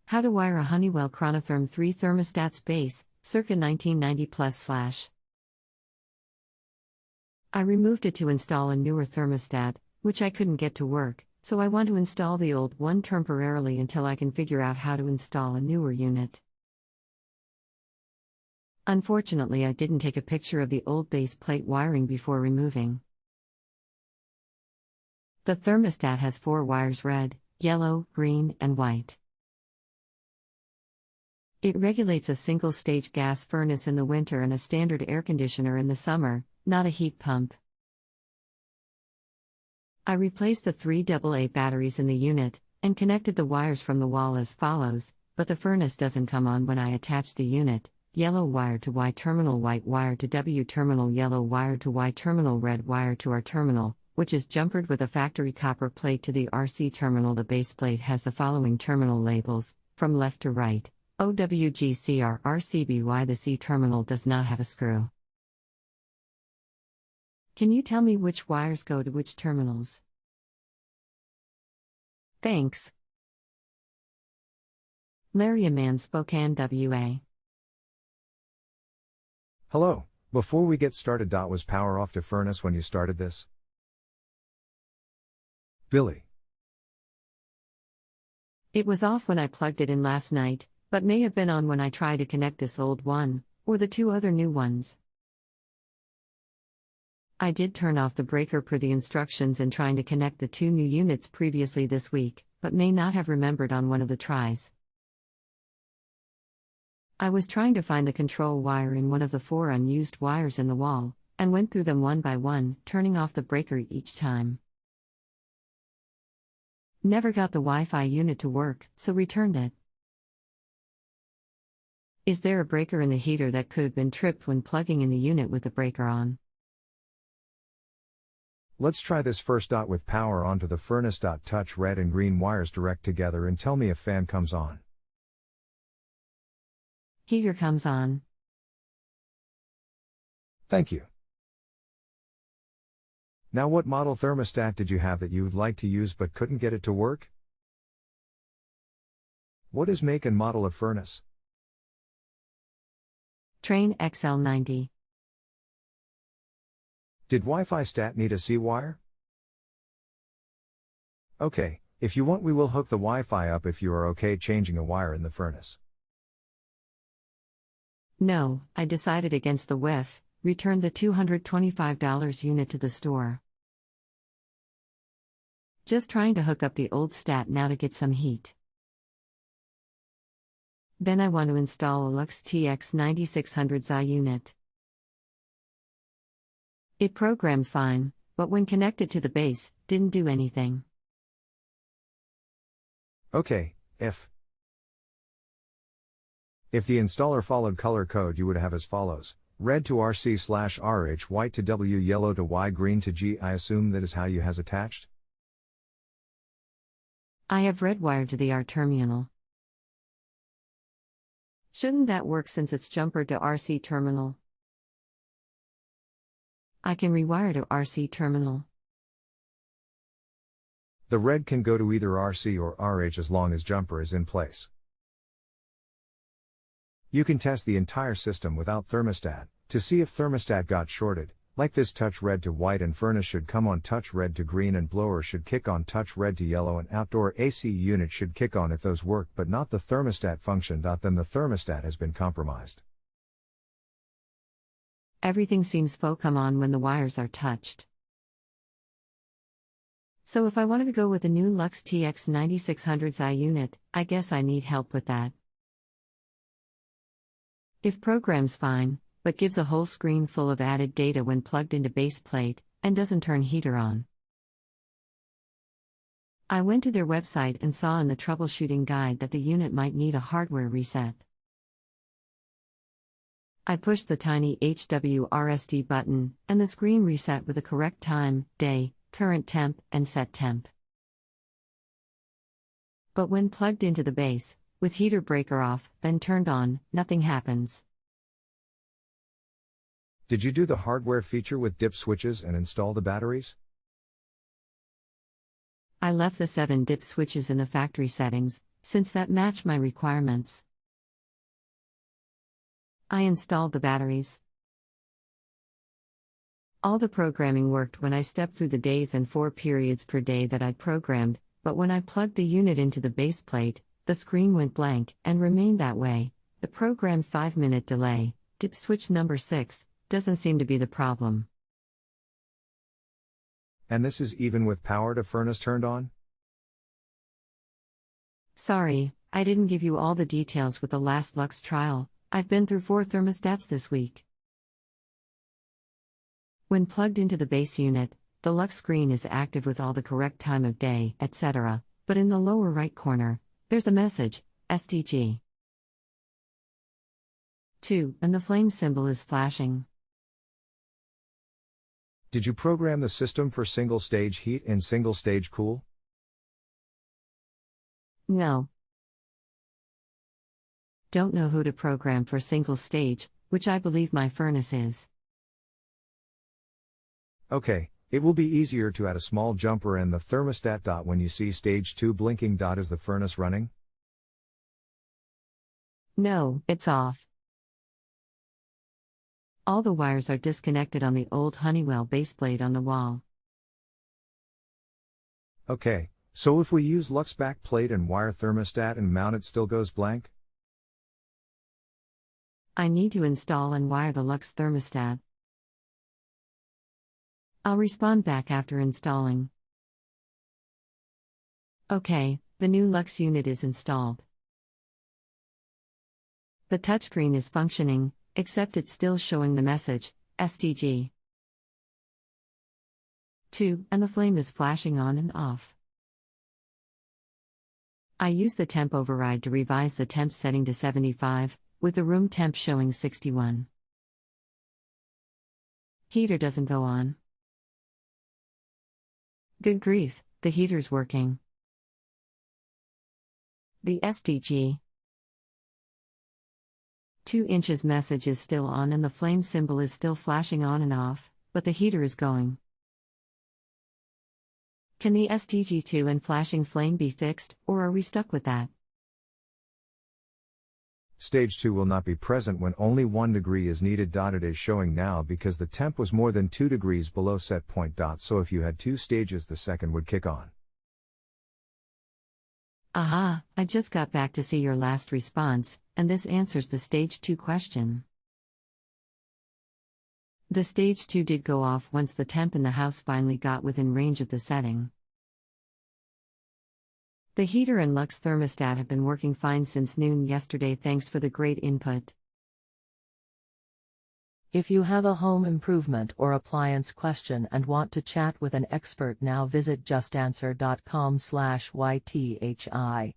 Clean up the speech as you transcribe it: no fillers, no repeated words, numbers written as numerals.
How to wire a Honeywell Chronotherm III thermostat base, circa 1990+/. I removed it to install a newer thermostat, which I couldn't get to work, so I want to install the old one temporarily until I can figure out how to install a newer unit. Unfortunately, I didn't take a picture of the old base plate wiring before removing. The thermostat has 4 wires: red, yellow, green, and white. It regulates a single-stage gas furnace in the winter and a standard air conditioner in the summer, not a heat pump. I replaced the 3 AA batteries in the unit, and connected the wires from the wall as follows, but the furnace doesn't come on when I attach the unit: yellow wire to Y terminal, white wire to W terminal, yellow wire to Y terminal, red wire to R terminal, which is jumpered with a factory copper plate to the RC terminal. The base plate has the following terminal labels, from left to right: OWGCR RCBY. The C terminal does not have a screw. Can you tell me which wires go to which terminals? Thanks. Larry Man, Spokane, WA. Hello. Before we get started, was power off to furnace when you started this? Billy. It was off when I plugged it in last night, but may have been on when I tried to connect this old one, or the 2 other new ones. I did turn off the breaker per the instructions in trying to connect the 2 new units previously this week, but may not have remembered on one of the tries. I was trying to find the control wire in one of the 4 unused wires in the wall, and went through them one by one, turning off the breaker each time. Never got the Wi-Fi unit to work, so returned it. Is there a breaker in the heater that could have been tripped when plugging in the unit with the breaker on? Let's try this first. With power onto the furnace. Touch red and green wires direct together and tell me if fan comes on. Heater comes on. Thank you. Now, what model thermostat did you have that you would like to use but couldn't get it to work? What is make and model of furnace? Trane XL90. Did Wi-Fi stat need a C wire? Okay, if you want we will hook the Wi-Fi up if you are okay changing a wire in the furnace. No, I decided against the WIF, returned the $225 unit to the store. Just trying to hook up the old stat now to get some heat. Then I want to install a Lux TX9600XI unit. It programmed fine, but when connected to the base, didn't do anything. Okay, if the installer followed color code you would have as follows: red to RC/RH, white to W, yellow to Y, green to G. I assume that is how you has attached? I have red wire to the R terminal. Shouldn't that work since it's jumpered to RC terminal? I can rewire to RC terminal. The red can go to either RC or RH as long as jumper is in place. You can test the entire system without thermostat, to see if thermostat got shorted, like this. Touch red to white and furnace should come on, touch red to green and blower should kick on, touch red to yellow and outdoor AC unit should kick on. If those work but not the thermostat function, then the thermostat has been compromised. Everything seems to come on when the wires are touched. So if I wanted to go with a new Lux TX9600XI unit, I guess I need help with that. If program's fine, but gives a whole screen full of added data when plugged into base plate, and doesn't turn heater on. I went to their website and saw in the troubleshooting guide that the unit might need a hardware reset. I pushed the tiny HWRSD button, and the screen reset with the correct time, day, current temp, and set temp. But when plugged into the base, with heater breaker off, then turned on, nothing happens. Did you do the hardware feature with dip switches and install the batteries? I left the 7 dip switches in the factory settings, since that matched my requirements. I installed the batteries. All the programming worked when I stepped through the days and 4 periods per day that I'd programmed, but when I plugged the unit into the baseplate, the screen went blank and remained that way. The programmed 5-minute delay, dip switch number 6, doesn't seem to be the problem. And this is even with power to furnace turned on? Sorry, I didn't give you all the details with the last Lux trial. I've been through 4 thermostats this week. When plugged into the base unit, the Lux screen is active with all the correct time of day, etc., but in the lower right corner, there's a message, STG 2, and the flame symbol is flashing. Did you program the system for single-stage heat and single-stage cool? No. Don't know who to program for single stage, which I believe my furnace is. Okay, it will be easier to add a small jumper and the thermostat dot when you see stage 2 blinking dot. Is the furnace running? No, it's off. All the wires are disconnected on the old Honeywell baseplate on the wall. Okay, so if we use Lux backplate and wire thermostat and mount it still goes blank? I need to install and wire the Lux thermostat. I'll respond back after installing. Okay, the new Lux unit is installed. The touchscreen is functioning, except it's still showing the message, STG 2, and the flame is flashing on and off. I use the temp override to revise the temp setting to 75, with the room temp showing 61. Heater doesn't go on. Good grief, the heater's working. The STG 2 inches message is still on and the flame symbol is still flashing on and off, but the heater is going. Can the STG2 and flashing flame be fixed, or are we stuck with that? Stage 2 will not be present when only 1 degree is needed. It is showing now because the temp was more than 2 degrees below set point. So if you had 2 stages, the second would kick on. Aha, I just got back to see your last response, and this answers the stage 2 question. The stage 2 did go off once the temp in the house finally got within range of the setting. The heater and Lux thermostat have been working fine since noon yesterday. Thanks for the great input. If you have a home improvement or appliance question and want to chat with an expert now, visit justanswer.com/ythi.